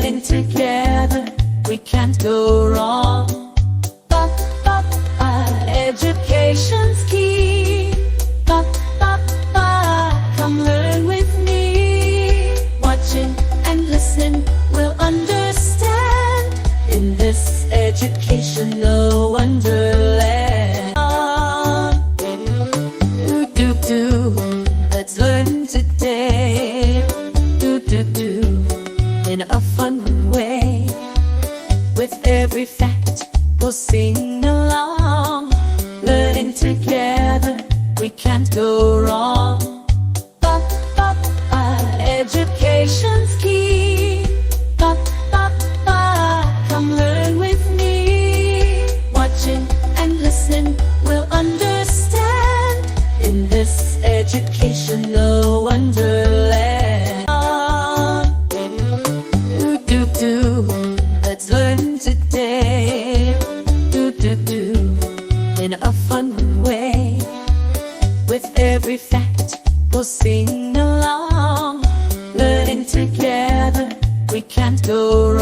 Learning together, we can't go wrong. Education's key. Come learn with me. Watching and listen, we'll understand in this educational wonderland. Let's learn today. In a fun way. With every fact, we'll sing along. Learning together, we can't go wrong. Education's key. Come learn with me. Watching and listen, we'll understand in this educational wonderland. Let's learn today. In a fun way. With every fact, we'll sing along. Learning together, we can't go wrong.